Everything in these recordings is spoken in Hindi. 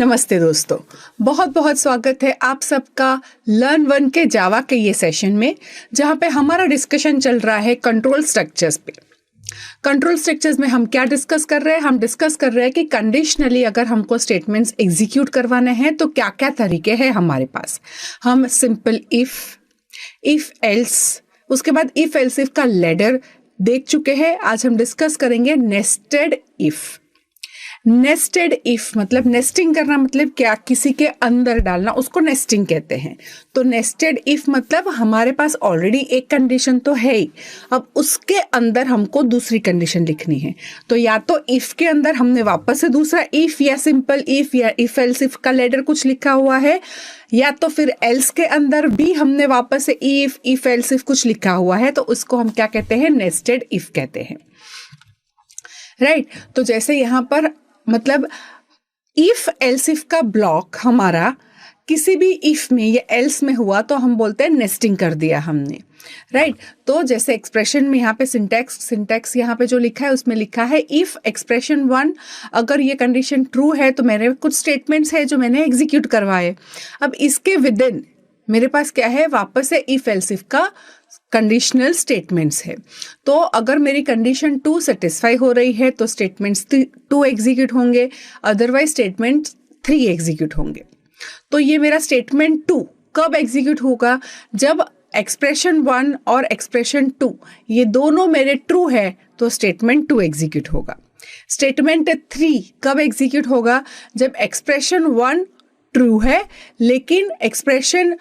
नमस्ते दोस्तों, बहुत बहुत स्वागत है आप सबका लर्न वन के जावा के ये सेशन में, जहाँ पे हमारा डिस्कशन चल रहा है कंट्रोल स्ट्रक्चर्स पे। कंट्रोल स्ट्रक्चर्स में हम क्या डिस्कस कर रहे हैं? हम डिस्कस कर रहे हैं कि कंडीशनली अगर हमको स्टेटमेंट्स एग्जीक्यूट करवाने हैं तो क्या क्या तरीके हैं हमारे पास। हम सिंपल इफ एल्स, उसके बाद इफ एल्स इफ का लैडर देख चुके हैं। आज हम डिस्कस करेंगे नेस्टेड इफ। नेस्टेड इफ मतलब नेस्टिंग करना, मतलब क्या? किसी के अंदर डालना, उसको नेस्टिंग कहते हैं। तो नेस्टेड इफ मतलब हमारे पास ऑलरेडी एक कंडीशन तो है ही, अब उसके अंदर हमको दूसरी कंडीशन लिखनी है। तो या तो इफ के अंदर हमने वापस से दूसरा इफ या सिंपल इफ या इफ एल्स इफ का लेटर कुछ लिखा हुआ है, या तो फिर एल्स के अंदर भी हमने वापस से इफ एल्स इफ कुछ लिखा हुआ है, तो उसको हम क्या कहते हैं? नेस्टेड इफ कहते हैं, राइट। तो जैसे यहाँ पर मतलब इफ एल्स इफ का ब्लॉक हमारा किसी भी इफ में या एल्स में हुआ तो हम बोलते हैं नेस्टिंग कर दिया हमने, राइट। तो जैसे एक्सप्रेशन में यहाँ पे सिंटैक्स यहाँ पे जो लिखा है उसमें लिखा है इफ एक्सप्रेशन 1, अगर ये कंडीशन ट्रू है तो मेरे कुछ स्टेटमेंट्स है जो मैंने एग्जीक्यूट करवाए। अब इसके विद इन मेरे पास क्या है? वापस से इफ एल्स इफ का कंडीशनल स्टेटमेंट्स है। तो अगर मेरी कंडीशन 2 सेटिस्फाई हो रही है तो स्टेटमेंट्स 2 एग्जीक्यूट होंगे, अदरवाइज स्टेटमेंट 3 एग्जीक्यूट होंगे। तो ये मेरा स्टेटमेंट 2 कब एग्जीक्यूट होगा? जब एक्सप्रेशन 1 और एक्सप्रेशन 2 ये दोनों मेरे ट्रू है तो स्टेटमेंट 2 एग्जीक्यूट होगा। स्टेटमेंट 3 कब एग्जीक्यूट होगा? जब एक्सप्रेशन 1 ट्रू है लेकिन एक्सप्रेशन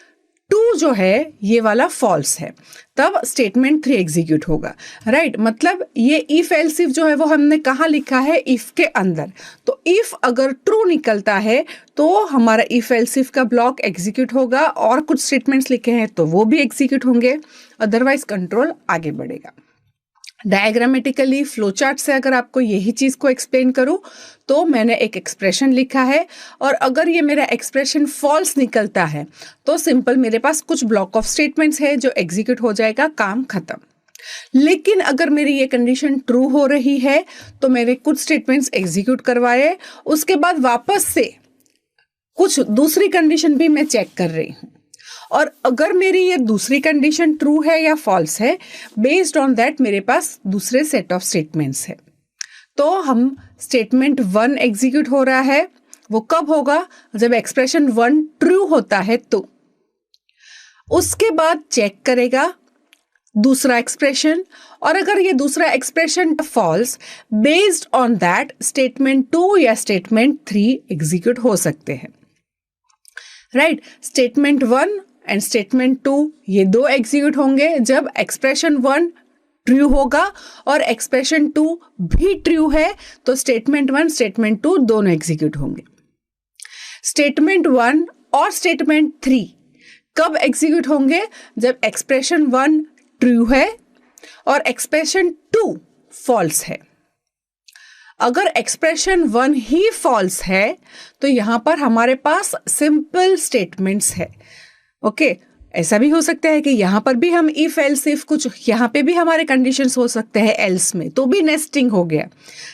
2 जो है ये वाला फॉल्स है, तब स्टेटमेंट 3 एग्जीक्यूट होगा, राइट। मतलब ये इफ एल्स इफ जो है वो हमने कहाँ लिखा है? इफ के अंदर। तो इफ अगर ट्रू निकलता है तो हमारा इफ एल्स इफ का ब्लॉक एग्जीक्यूट होगा, और कुछ स्टेटमेंट्स लिखे हैं तो वो भी एग्जीक्यूट होंगे, अदरवाइज कंट्रोल आगे बढ़ेगा। डायग्रामेटिकली फ्लोचार्ट से अगर आपको यही चीज को एक्सप्लेन करूं तो मैंने एक एक्सप्रेशन लिखा है, और अगर ये मेरा एक्सप्रेशन फॉल्स निकलता है तो सिंपल मेरे पास कुछ ब्लॉक ऑफ स्टेटमेंट्स है जो एग्जीक्यूट हो जाएगा, काम खत्म। लेकिन अगर मेरी ये कंडीशन ट्रू हो रही है तो मेरे कुछ स्टेटमेंट्स एग्जीक्यूट करवाए, उसके बाद वापस से कुछ दूसरी कंडीशन भी मैं चेक कर रही हूँ, और अगर मेरी ये दूसरी कंडीशन ट्रू है या फॉल्स है, बेस्ड ऑन दैट मेरे पास दूसरे सेट ऑफ स्टेटमेंट्स है। तो हम स्टेटमेंट 1 एग्जीक्यूट हो रहा है, वो कब होगा? जब एक्सप्रेशन 1 ट्रू होता है तो। उसके बाद चेक करेगा दूसरा एक्सप्रेशन, और अगर ये दूसरा expression falls, based on that statement 2 या स्टेटमेंट 3 एग्जीक्यूट हो सकते हैं, राइट। स्टेटमेंट 1 एंड स्टेटमेंट 2 ये 2 एग्जीक्यूट होंगे जब एक्सप्रेशन 1 ट्रू होगा और एक्सप्रेशन 2 भी ट्रू है, तो स्टेटमेंट 1 स्टेटमेंट 2 दोनों एग्जीक्यूट होंगे। स्टेटमेंट 1 और स्टेटमेंट 3 कब एग्जीक्यूट होंगे? जब एक्सप्रेशन 1 ट्रू है और एक्सप्रेशन 2 फॉल्स है। अगर एक्सप्रेशन 1 ही फॉल्स है तो यहां पर हमारे पास सिंपल स्टेटमेंट्स है, ओके। ऐसा भी हो सकता है कि यहाँ पर भी हम इफ एल्स इफ कुछ, यहाँ पे भी हमारे कंडीशंस हो सकते हैं एल्स में, तो भी नेस्टिंग हो गया।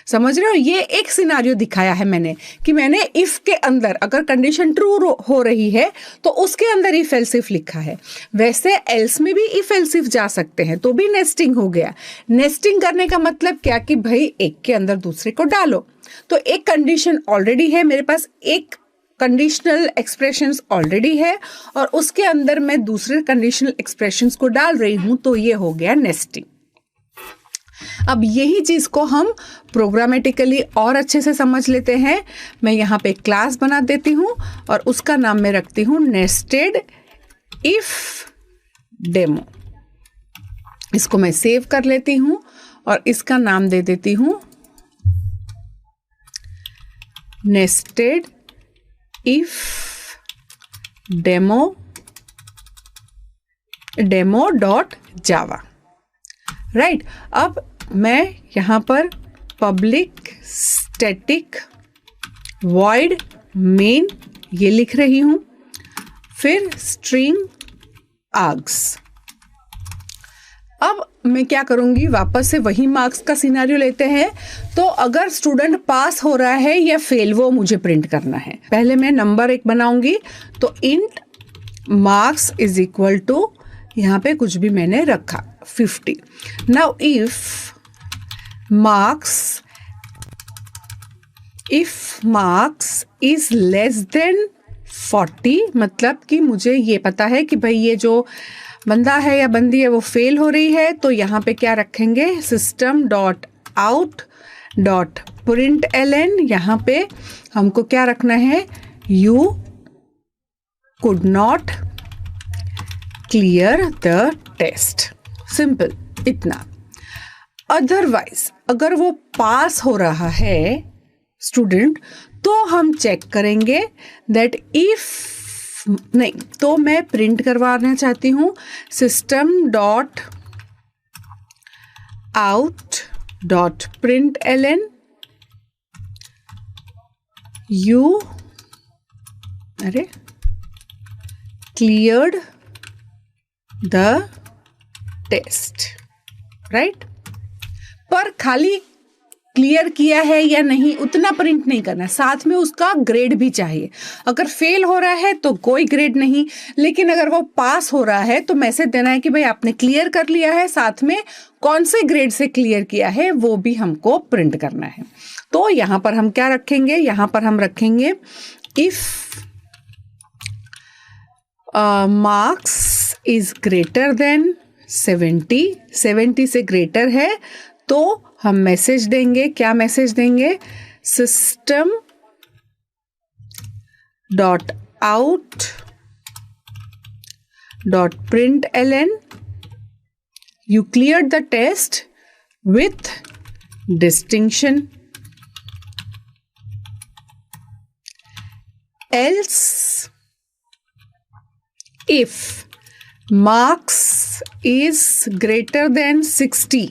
समझ रहे हो? ये एक सिनारियो दिखाया है मैंने कि मैंने इफ के अंदर अगर कंडीशन ट्रू हो रही है तो उसके अंदर इफ एल्स इफ लिखा है, वैसे एल्स में भी इफ एल्स इफ जा सकते हैं, तो भी नेस्टिंग हो गया। नेस्टिंग करने का मतलब क्या? कि भाई एक के अंदर दूसरे को डालो। तो एक कंडीशन ऑलरेडी है मेरे पास, एक कंडीशनल एक्सप्रेशंस ऑलरेडी है, और उसके अंदर मैं दूसरे कंडीशनल एक्सप्रेशंस को डाल रही हूं, तो ये हो गया नेस्टिंग। अब यही चीज को हम प्रोग्रामेटिकली और अच्छे से समझ लेते हैं। मैं यहाँ पे क्लास बना देती हूँ और उसका नाम मैं रखती हूँ नेस्टेड इफ डेमो। इसको मैं सेव कर लेती हूँ और इसका नाम दे देती हूँ nested if demo dot Java, right. अब मैं यहाँ पर पब्लिक स्टैटिक वॉइड मेन ये लिख रही हूँ, फिर स्ट्रिंग आर्ग्स। अब मैं क्या करूँगी, वापस से वही मार्क्स का सिनेरियो लेते हैं। तो अगर स्टूडेंट पास हो रहा है या फेल, वो मुझे प्रिंट करना है। पहले मैं नंबर एक बनाऊंगी, तो int marks is equal to, यहाँ पे कुछ भी मैंने रखा 50। नाउ इफ मार्क्स इज लेस देन 40, मतलब कि मुझे ये पता है कि भाई ये जो बंदा है या बंदी है वो फेल हो रही है, तो यहाँ पे क्या रखेंगे, system dot out dot print L N. यहाँ पे हमको क्या रखना है, you could not clear the test, simple इतना। अदरवाइज अगर वो पास हो रहा है स्टूडेंट, तो हम चेक करेंगे दैट इफ नहीं, तो मैं प्रिंट करवाना चाहती हूँ system dot out dot print L N you cleared the test, right. पर खाली क्लियर किया है या नहीं उतना प्रिंट नहीं करना, साथ में उसका ग्रेड भी चाहिए। अगर फेल हो रहा है तो कोई ग्रेड नहीं, लेकिन अगर वो पास हो रहा है तो मैसेज देना है कि भाई आपने क्लियर कर लिया है, साथ में कौन से ग्रेड से क्लियर किया है वो भी हमको प्रिंट करना है। तो यहाँ पर हम क्या रखेंगे, यहाँ पर हम रखेंगे if marks is greater than 70 से ग्रेटर है, तो हम मैसेज देंगे, क्या मैसेज देंगे, system dot out dot print L N you clear the test with distinction, else if marks is greater than 60,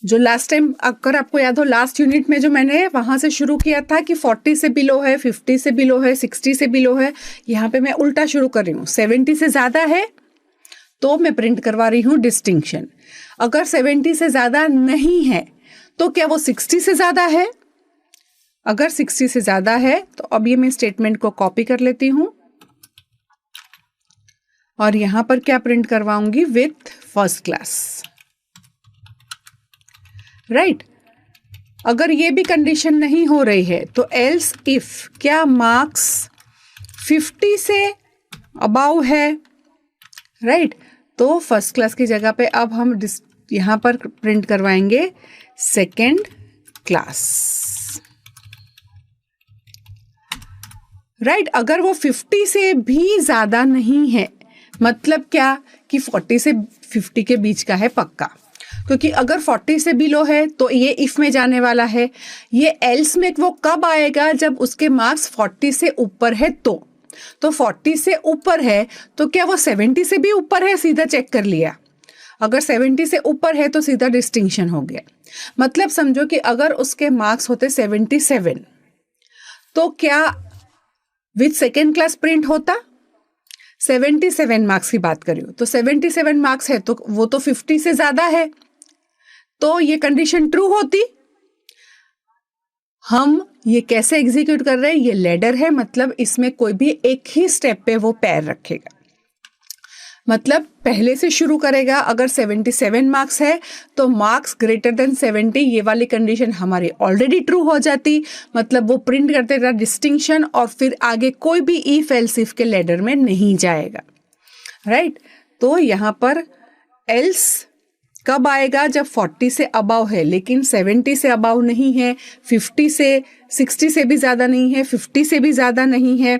जो लास्ट टाइम अगर आपको याद हो, लास्ट यूनिट में जो मैंने वहां से शुरू किया था कि 40 से बिलो है, 50 से बिलो है, 60 से बिलो है, यहाँ पे मैं उल्टा शुरू कर रही हूँ। 70 से ज़्यादा है तो मैं प्रिंट करवा रही हूँ डिस्टिंक्शन। अगर 70 से ज़्यादा नहीं है तो क्या वो 60 से ज़्यादा है? अगर 60 से ज़्यादा है तो अब ये मैं स्टेटमेंट को कॉपी कर लेती हूँ और यहां पर क्या प्रिंट करवाऊंगी, विथ फर्स्ट क्लास, राइट। अगर ये भी कंडीशन नहीं हो रही है तो एल्स इफ, क्या मार्क्स 50 से अबाउ है, राइट, तो फर्स्ट क्लास की जगह पे अब हम यहां पर प्रिंट करवाएंगे सेकेंड क्लास, राइट। अगर वो 50 से भी ज्यादा नहीं है, मतलब क्या कि 40 से 50 के बीच का है पक्का, क्योंकि अगर 40 से बिलो है तो ये इफ में जाने वाला है। ये एल्स में वो कब आएगा, जब उसके मार्क्स 40 से ऊपर है तो 40 से ऊपर है तो क्या वो 70 से भी ऊपर है, सीधा चेक कर लिया। अगर 70 से ऊपर है तो सीधा डिस्टिंक्शन हो गया। मतलब समझो कि अगर उसके मार्क्स होते 77 तो क्या विथ सेकेंड क्लास प्रिंट होता। 77 मार्क्स की बात करी हो तो 77 मार्क्स है तो वो तो 50 से ज्यादा है, तो ये कंडीशन ट्रू होती। हम ये कैसे एग्जीक्यूट कर रहे हैं, ये लेडर है, मतलब इसमें कोई भी एक ही स्टेप पे वो पैर रखेगा, मतलब पहले से शुरू करेगा। अगर 77 मार्क्स है तो मार्क्स ग्रेटर देन 70, ये वाली कंडीशन हमारी ऑलरेडी ट्रू हो जाती, मतलब वो प्रिंट करते रहा डिस्टिंक्शन और फिर आगे कोई भी इफ एल्स इफ के लेडर में नहीं जाएगा, राइट। तो यहाँ पर एल्स कब आएगा, जब 40 से अबाव है लेकिन 70 से अबाव नहीं है, 50 से 60 से भी ज़्यादा नहीं है, 50 से भी ज़्यादा नहीं है,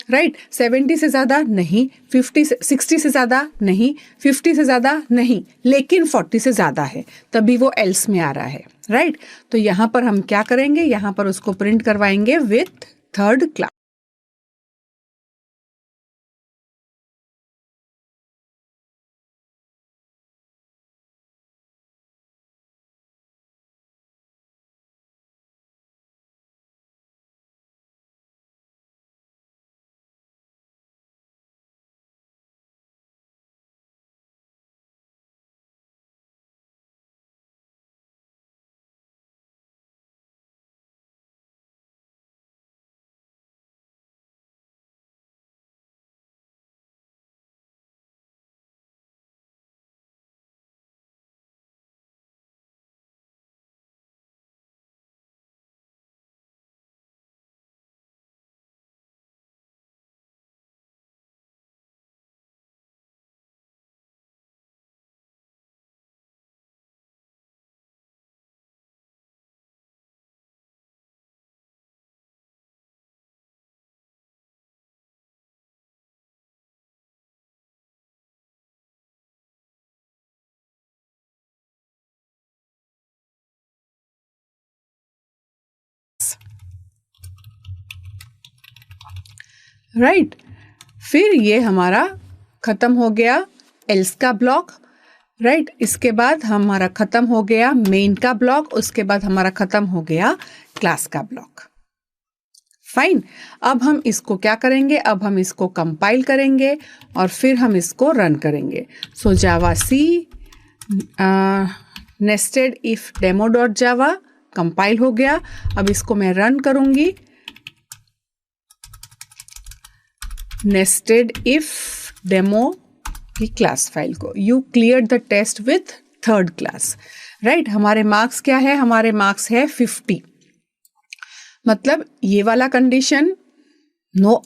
राइट। 70 से ज़्यादा नहीं, 50 से 60 से ज़्यादा नहीं, 50 से ज़्यादा नहीं, लेकिन 40 से ज़्यादा है, तभी वो एल्स में आ रहा है, राइट। तो यहाँ पर हम क्या करेंगे, यहाँ पर उसको प्रिंट करवाएंगे विथ थर्ड क्लास। राइट। फिर ये हमारा खत्म हो गया एल्स का ब्लॉक, राइट। इसके बाद हमारा खत्म हो गया मेन का ब्लॉक, उसके बाद हमारा खत्म हो गया क्लास का ब्लॉक। फाइन। अब हम इसको क्या करेंगे, अब हम इसको कंपाइल करेंगे और फिर हम इसको रन करेंगे। So javac nested if demo dot Java compile हो गया। अब इसको मैं रन करूंगी। नेस्टेड इफ डेमो की क्लास फाइल को, you clear the test with third class, right. हमारे मार्क्स क्या है, हमारे मार्क्स है 50। मतलब ये वाला कंडीशन नो,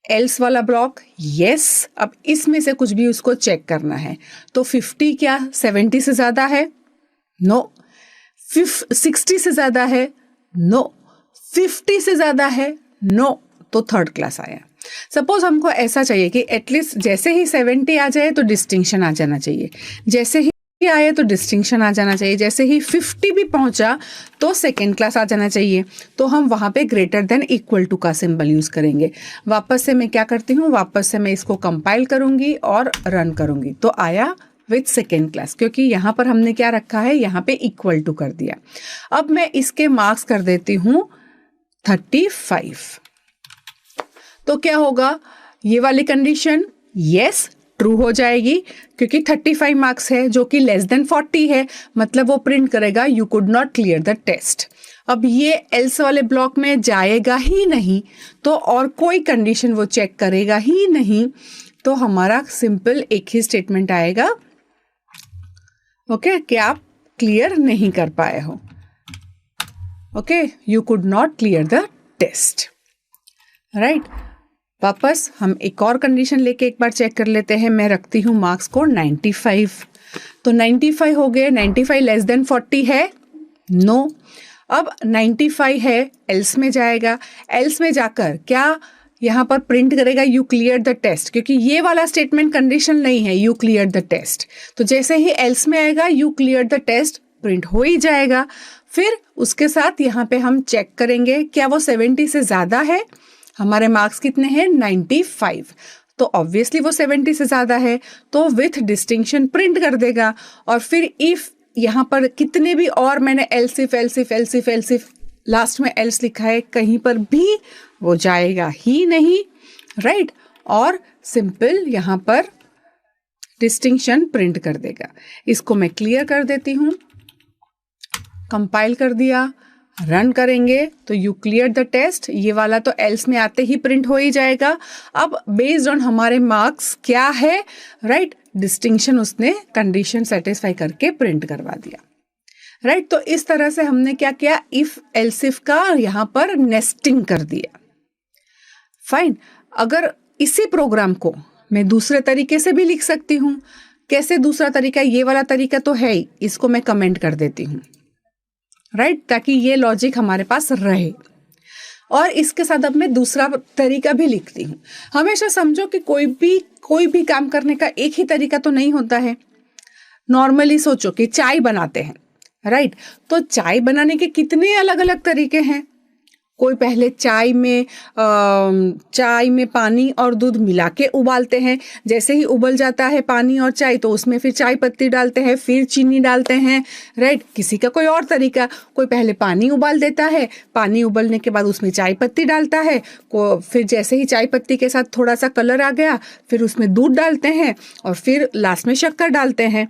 एल्स वाला ब्लॉक यस। अब इसमें से कुछ भी उसको चेक करना है। तो 50 क्या 70 से ज्यादा है, नो। 60 से ज्यादा है, नो। 50 से ज्यादा है, नो। तो थर्ड क्लास आया। सपोज हमको ऐसा चाहिए कि एटलीस्ट जैसे ही 70 आ जाए तो डिस्टिंक्शन आ जाना चाहिए, जैसे ही आए तो डिस्टिंक्शन आ जाना चाहिए, जैसे ही 50 भी पहुंचा तो सेकेंड क्लास आ जाना चाहिए। तो हम वहां पे ग्रेटर देन इक्वल टू का सिंबल यूज करेंगे। वापस से मैं क्या करती हूँ, वापस से मैं इसको कंपाइल करूंगी और रन करूंगी। तो आया विथ सेकेंड क्लास, क्योंकि यहाँ पर हमने क्या रखा है, यहाँ पे इक्वल टू कर दिया। अब मैं इसके मार्क्स कर देती हूँ 35। तो क्या होगा, ये वाली कंडीशन यस ट्रू हो जाएगी, क्योंकि 35 मार्क्स है जो कि लेस देन 40 है। मतलब वो प्रिंट करेगा you could not clear the test. अब ये एल्स वाले ब्लॉक में जाएगा ही नहीं, तो और कोई कंडीशन वो चेक करेगा ही नहीं। तो हमारा सिंपल एक ही स्टेटमेंट आएगा, ओके, कि आप क्लियर नहीं कर पाए हो। Okay, you could not clear the test, right. वापस हम एक और कंडीशन लेके एक बार चेक कर लेते हैं। मैं रखती हूँ मार्क्स को 95। तो 95 हो गए। 95 लेस देन 40 है, नो। अब 95 है, एल्स में जाएगा। एल्स में जाकर क्या यहाँ पर प्रिंट करेगा यू क्लियर द टेस्ट, क्योंकि ये वाला स्टेटमेंट कंडीशन नहीं है, यू क्लियर द टेस्ट। तो जैसे ही एल्स में आएगा you clear the test print हो ही जाएगा। फिर उसके साथ यहाँ पे हम चेक करेंगे क्या वो 70 से ज्यादा है। हमारे मार्क्स कितने हैं 95, तो ऑब्वियसली वो 70 से ज्यादा है, तो विथ डिस्टिंक्शन प्रिंट कर देगा। और फिर इफ यहाँ पर कितने भी और मैंने एल्सिफ लास्ट में एल्स लिखा है, कहीं पर भी वो जाएगा ही नहीं, राइट। और सिंपल यहाँ पर डिस्टिंक्शन प्रिंट कर देगा। इसको मैं क्लियर कर देती हूँ, कंपाइल कर दिया, रन करेंगे तो यू क्लियर द टेस्ट, ये वाला तो एल्स में आते ही प्रिंट हो ही जाएगा। अब बेस्ड ऑन हमारे मार्क्स क्या है, राइट, डिस्टिंक्शन उसने कंडीशन सेटिस्फाई करके प्रिंट करवा दिया, राइट। तो इस तरह से हमने क्या किया, इफ एल्सिफ का यहाँ पर नेस्टिंग कर दिया। फाइन। अगर इसी प्रोग्राम को मैं दूसरे तरीके से भी लिख सकती हूँ। कैसे दूसरा तरीका, ये वाला तरीका तो है ही, इसको मैं कमेंट कर देती हूँ, राइट, ताकि ये लॉजिक हमारे पास रहे। और इसके साथ अब मैं दूसरा तरीका भी लिखती हूँ। हमेशा समझो कि कोई भी काम करने का एक ही तरीका तो नहीं होता है। नॉर्मली सोचो कि चाय बनाते हैं, राइट, तो चाय बनाने के कितने अलग अलग तरीके हैं। कोई पहले चाय में पानी और दूध मिला के उबालते हैं। जैसे ही उबल जाता है पानी और चाय तो उसमें फिर चाय पत्ती डालते हैं, फिर चीनी डालते हैं, राइट। किसी का कोई और तरीका, कोई पहले पानी उबाल देता है, पानी उबलने के बाद उसमें चाय पत्ती डालता है, फिर जैसे ही चाय पत्ती के साथ थोड़ा सा कलर आ गया फिर उसमें दूध डालते हैं और फिर लास्ट में शक्कर डालते हैं।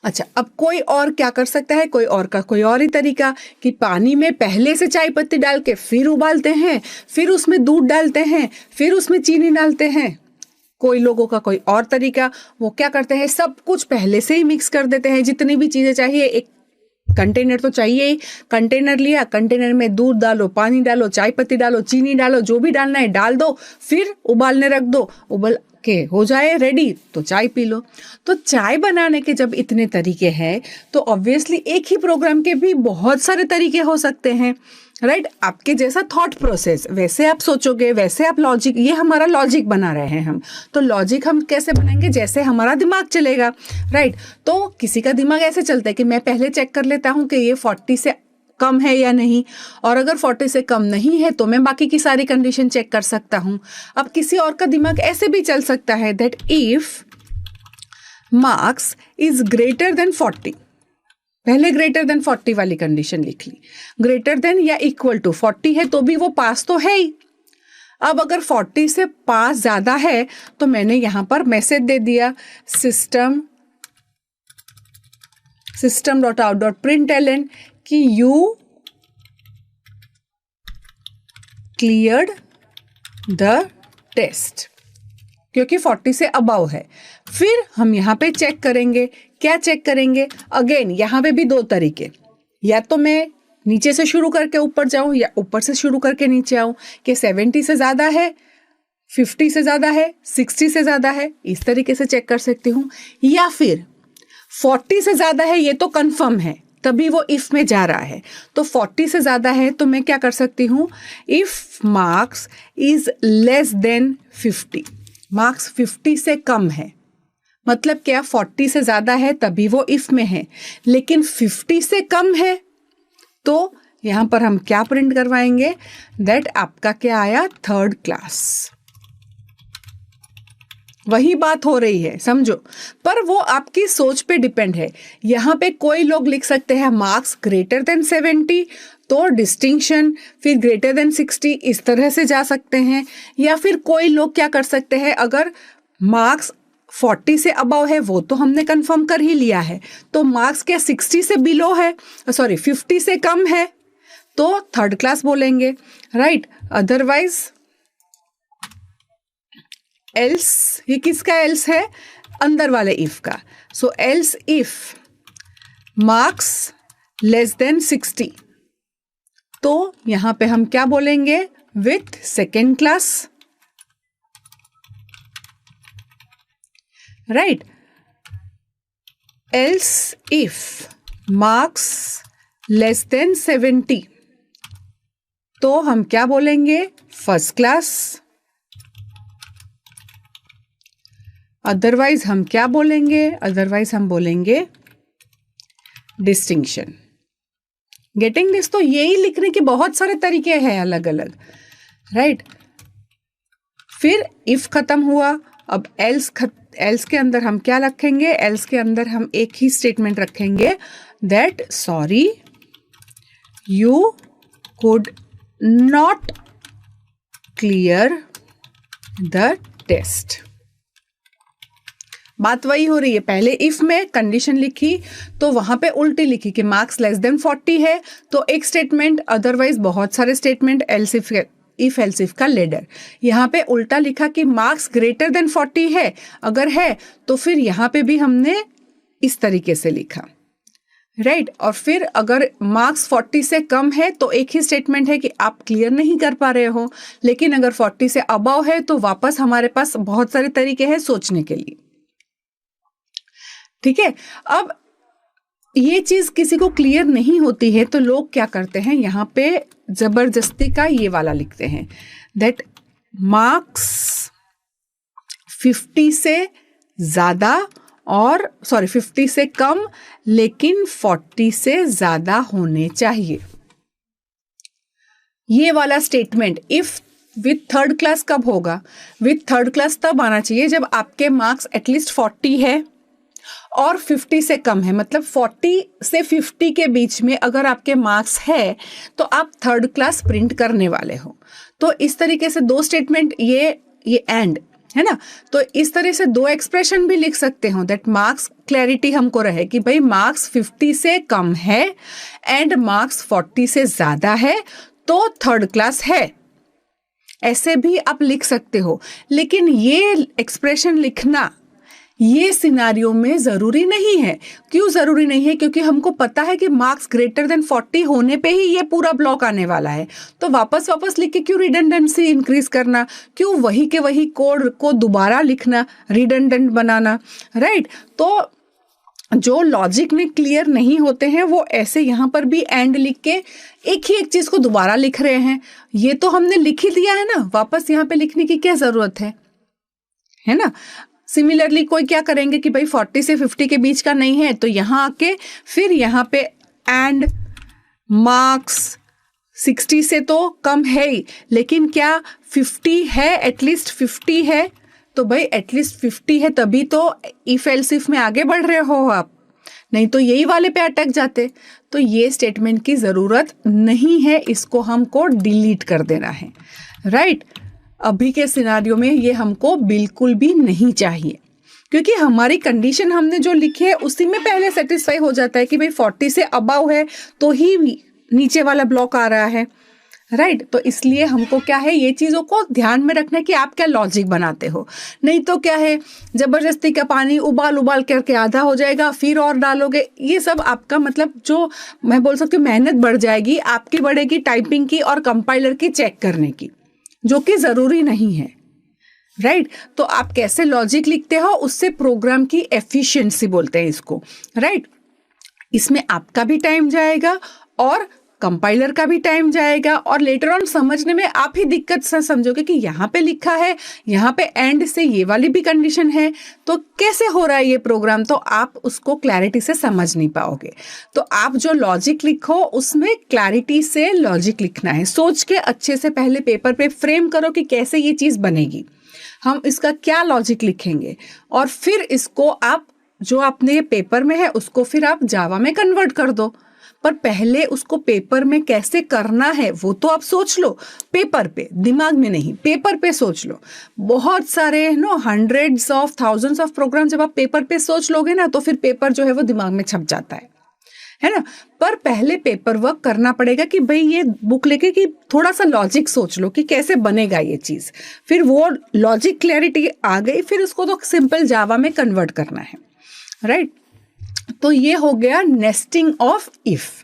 अच्छा, अब कोई और क्या कर सकता है, कोई और ही तरीका कि पानी में पहले से चाय पत्ती डाल के फिर उबालते हैं, फिर उसमें दूध डालते हैं, फिर उसमें चीनी डालते हैं। कोई लोगों का कोई और तरीका, वो क्या करते हैं, सब कुछ पहले से ही मिक्स कर देते हैं। जितनी भी चीजें चाहिए, एक कंटेनर तो चाहिए ही, कंटेनर लिया, कंटेनर में दूध डालो, पानी डालो, चाय पत्ती डालो, चीनी डालो, जो भी डालना है डाल दो, फिर उबालने रख दो, उबल के हो जाए रेडी तो चाय पी लो। तो चाय बनाने के जब इतने तरीके हैं तो ऑब्वियसली एक ही प्रोग्राम के भी बहुत सारे तरीके हो सकते हैं, राइट। आपके जैसा थॉट प्रोसेस, वैसे आप सोचोगे, वैसे आप लॉजिक, ये हमारा लॉजिक बना रहे हैं हम। तो लॉजिक हम कैसे बनाएंगे, जैसे हमारा दिमाग चलेगा, राइट। तो किसी का दिमाग ऐसे चलता है कि मैं पहले चेक कर लेता हूँ कि ये 40 से कम है या नहीं, और अगर 40 से कम नहीं है तो मैं बाकी की सारी कंडीशन चेक कर सकता हूं। अब किसी और का दिमाग ऐसे भी चल सकता है that if marks is greater than 40, पहले ग्रेटर देन 40 वाली कंडीशन लिख ली, ग्रेटर देन या इक्वल टू 40 है तो भी वो पास तो है ही। अब अगर 40 से पास ज्यादा है तो मैंने यहां पर मैसेज दे दिया system.out.println कि यू क्लियर्ड द टेस्ट, क्योंकि 40 से अबाव है। फिर हम यहाँ पे चेक करेंगे, क्या चेक करेंगे, अगेन यहाँ पे भी दो तरीके, या तो मैं नीचे से शुरू करके ऊपर जाऊं या ऊपर से शुरू करके नीचे आऊं कि 70 से ज्यादा है, 50 से ज्यादा है, 60 से ज्यादा है, इस तरीके से चेक कर सकती हूँ। या फिर 40 से ज्यादा है, ये तो कंफर्म है, तभी वो इफ में जा रहा है, तो 40 से ज्यादा है तो मैं क्या कर सकती हूँ, if marks is less then 50, marks 50 से कम है, मतलब क्या 40 से ज्यादा है तभी वो इफ में है, लेकिन 50 से कम है तो यहां पर हम क्या प्रिंट करवाएंगे, दैट आपका क्या आया, थर्ड क्लास। वही बात हो रही है, समझो, पर वो आपकी सोच पे डिपेंड है। यहाँ पे कोई लोग लिख सकते हैं मार्क्स ग्रेटर देन 70 तो डिस्टिंक्शन, फिर ग्रेटर देन 60, इस तरह से जा सकते हैं। या फिर कोई लोग क्या कर सकते हैं, अगर मार्क्स 40 से अबव है वो तो हमने कंफर्म कर ही लिया है, तो मार्क्स क्या 60 से बिलो है, सॉरी 50 से कम है तो थर्ड क्लास बोलेंगे, राइट। अदरवाइज एल्स, ये किसका एल्स है, अंदर वाले इफ का। So else if marks less than 60 तो यहां पे हम क्या बोलेंगे, with second class, right. Else if marks less than 70 तो हम क्या बोलेंगे, फर्स्ट क्लास। अदरवाइज हम क्या बोलेंगे, अदरवाइज हम बोलेंगे डिस्टिंक्शन। Getting this. तो यही लिखने के बहुत सारे तरीके हैं अलग अलग, राइट। फिर इफ खत्म हुआ, अब एल्स के अंदर हम क्या रखेंगे, एल्स के अंदर हम एक ही स्टेटमेंट रखेंगे, that sorry you could not clear the test. बात वही हो रही है, पहले इफ में कंडीशन लिखी तो वहां पे उल्टी लिखी कि मार्क्स लेस देन 40 है तो एक स्टेटमेंट, अदरवाइज बहुत सारे स्टेटमेंट, एल्स इफ का लेडर। यहाँ पे उल्टा लिखा कि मार्क्स ग्रेटर देन 40 है, अगर है तो फिर यहाँ पे भी हमने इस तरीके से लिखा, राइट। और फिर अगर मार्क्स 40 से कम है तो एक ही स्टेटमेंट है कि आप क्लियर नहीं कर पा रहे हो, लेकिन अगर 40 से अबव है तो वापस हमारे पास बहुत सारे तरीके हैं सोचने के लिए, ठीक है। अब ये चीज किसी को क्लियर नहीं होती है तो लोग क्या करते हैं, यहाँ पे जबरदस्ती का ये वाला लिखते हैं, दैट मार्क्स 50 से ज्यादा और 50 से कम लेकिन 40 से ज्यादा होने चाहिए। ये वाला statement if with third class कब होगा, विथ थर्ड क्लास तब आना चाहिए जब आपके मार्क्स एटलीस्ट 40 है और 50 से कम है, मतलब 40 से 50 के बीच में अगर आपके मार्क्स है तो आप थर्ड क्लास प्रिंट करने वाले हो। तो इस तरीके से दो स्टेटमेंट, ये एंड है ना, तो इस तरह से दो एक्सप्रेशन भी लिख सकते हो, दैट मार्क्स क्लैरिटी हमको रहे कि भाई मार्क्स 50 से कम है एंड मार्क्स 40 से ज्यादा है तो थर्ड क्लास है, ऐसे भी आप लिख सकते हो। लेकिन ये एक्सप्रेशन लिखना ये सिनारियो में जरूरी नहीं है। क्यों जरूरी नहीं है, क्योंकि हमको पता है कि मार्क्स ग्रेटर देन 40 होने पे ही ये पूरा ब्लॉक आने वाला है, तो वापस लिख के क्यों रिडंडेंसी इंक्रीज करना, क्यों वही के वही कोड को दोबारा लिखना, रिडंडेंट बनाना, राइट। तो जो लॉजिक में क्लियर नहीं होते हैं वो ऐसे यहाँ पर भी एंड लिख के एक ही एक चीज को दोबारा लिख रहे हैं। ये तो हमने लिख ही दिया है ना, वापस यहाँ पे लिखने की क्या जरूरत है ना। सिमिलरली कोई क्या करेंगे कि भाई 40 से 50 के बीच का नहीं है तो यहाँ आके फिर यहाँ पे एंड मार्क्स 60 से तो कम है ही, लेकिन क्या 50 है, एटलीस्ट 50 है, तो भाई एटलीस्ट 50 है तभी तो इफ एल्स इफ में आगे बढ़ रहे हो आप, नहीं तो यही वाले पे अटक जाते। तो ये स्टेटमेंट की ज़रूरत नहीं है, इसको हमको डिलीट कर देना है, राइट। अभी के सिनारियो में ये हमको बिल्कुल भी नहीं चाहिए, क्योंकि हमारी कंडीशन हमने जो लिखी है उसी में पहले सेटिस्फाई हो जाता है कि भाई 40 से अबव है तो ही नीचे वाला ब्लॉक आ रहा है, राइट। तो इसलिए हमको क्या है, ये चीज़ों को ध्यान में रखना है कि आप क्या लॉजिक बनाते हो। नहीं तो क्या है, जबरदस्ती का पानी उबाल करके आधा हो जाएगा, फिर और डालोगे, ये सब आपका मतलब जो मैं बोल सकती हूँ मेहनत बढ़ जाएगी, आपकी बढ़ेगी टाइपिंग की और कंपाइलर की चेक करने की, जो कि ज़रूरी नहीं है, राइट। तो आप कैसे लॉजिक लिखते हो उससे प्रोग्राम की एफिशिएंसी बोलते हैं इसको, राइट। इसमें आपका भी टाइम जाएगा और कंपाइलर का भी टाइम जाएगा, और लेटर ऑन समझने में आप ही दिक्कत से समझोगे कि यहाँ पे लिखा है, यहाँ पे एंड से ये वाली भी कंडीशन है, तो कैसे हो रहा है ये प्रोग्राम, तो आप उसको क्लैरिटी से समझ नहीं पाओगे। तो आप जो लॉजिक लिखो उसमें क्लैरिटी से लॉजिक लिखना है, सोच के अच्छे से पहले पेपर पे फ्रेम करो कि कैसे ये चीज़ बनेगी, हम इसका क्या लॉजिक लिखेंगे, और फिर इसको आप जो आपने पेपर में है उसको फिर आप जावा में कन्वर्ट कर दो। पर पहले उसको पेपर में कैसे करना है वो तो आप सोच लो, पेपर पे, दिमाग में नहीं, पेपर पे सोच लो। बहुत सारे hundreds of thousands of program जब आप पेपर पे सोच लोगे ना, तो फिर पेपर जो है वो दिमाग में छप जाता है ना। पर पहले पेपर वर्क करना पड़ेगा कि भाई ये बुक लेके कि थोड़ा सा लॉजिक सोच लो कि कैसे बनेगा ये चीज़, फिर वो लॉजिक क्लैरिटी आ गई, फिर उसको तो सिंपल जावा में कन्वर्ट करना है, राइट। तो ये हो गया नेस्टिंग ऑफ इफ।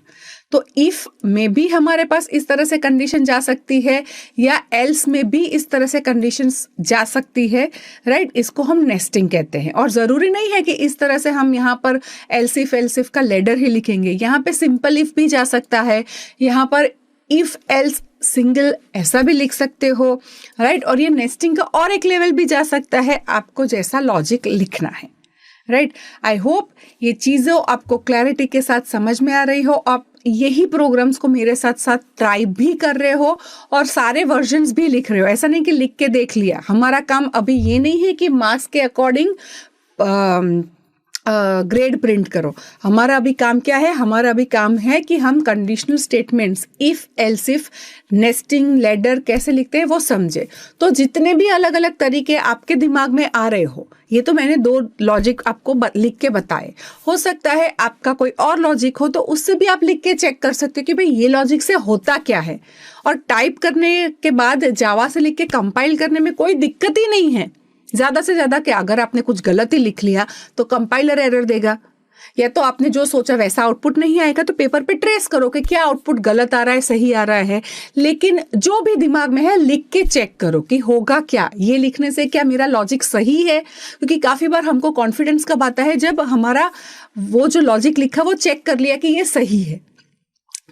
तो इफ में भी हमारे पास इस तरह से कंडीशन जा सकती है, या एल्स में भी इस तरह से कंडीशन जा सकती है, राइट। इसको हम नेस्टिंग कहते हैं, और ज़रूरी नहीं है कि इस तरह से हम यहाँ पर एल्स इफ का लेडर ही लिखेंगे, यहाँ पे सिंपल इफ भी जा सकता है, यहाँ पर इफ एल्स सिंगल ऐसा भी लिख सकते हो, राइट। और ये नेस्टिंग का और एक लेवल भी जा सकता है, आपको जैसा लॉजिक लिखना है, राइट। आई होप ये चीज़ें आपको क्लैरिटी के साथ समझ में आ रही हो, आप यही प्रोग्राम्स को मेरे साथ साथ ट्राई भी कर रहे हो और सारे वर्जन्स भी लिख रहे हो। ऐसा नहीं कि लिख के देख लिया, हमारा काम अभी ये नहीं है कि मार्क्स के अकॉर्डिंग ग्रेड प्रिंट करो। हमारा अभी काम क्या है, हमारा अभी काम है कि हम conditional statements if else if nesting ladder कैसे लिखते हैं वो समझे। तो जितने भी अलग अलग तरीके आपके दिमाग में आ रहे हो, ये तो मैंने 2 लॉजिक आपको लिख के बताए, हो सकता है आपका कोई और लॉजिक हो तो उससे भी आप लिख के चेक कर सकते हो कि भाई ये लॉजिक से होता क्या है। और टाइप करने के बाद जावा से लिख के कंपाइल करने में कोई दिक्कत ही नहीं है। ज़्यादा से ज़्यादा क्या, अगर आपने कुछ गलत ही लिख लिया तो कंपाइलर एरर देगा, या तो आपने जो सोचा वैसा आउटपुट नहीं आएगा, तो पेपर पे ट्रेस करो कि क्या आउटपुट गलत आ रहा है, सही आ रहा है। लेकिन जो भी दिमाग में है लिख के चेक करो कि होगा क्या, ये लिखने से क्या मेरा लॉजिक सही है। क्योंकि काफ़ी बार हमको कॉन्फिडेंस कब आता है, जब हमारा वो जो लॉजिक लिखा वो चेक कर लिया कि ये सही है,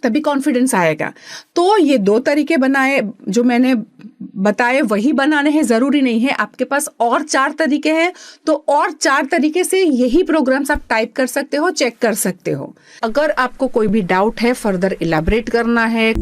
तभी कॉन्फिडेंस आएगा। तो ये 2 तरीके बनाए जो मैंने बताए वही बनाने हैं, ज़रूरी नहीं है आपके पास और 4 तरीके हैं तो और 4 तरीके से यही प्रोग्राम्स आप टाइप कर सकते हो, चेक कर सकते हो। अगर आपको कोई भी डाउट है, फर्दर इलैबोरेट करना है,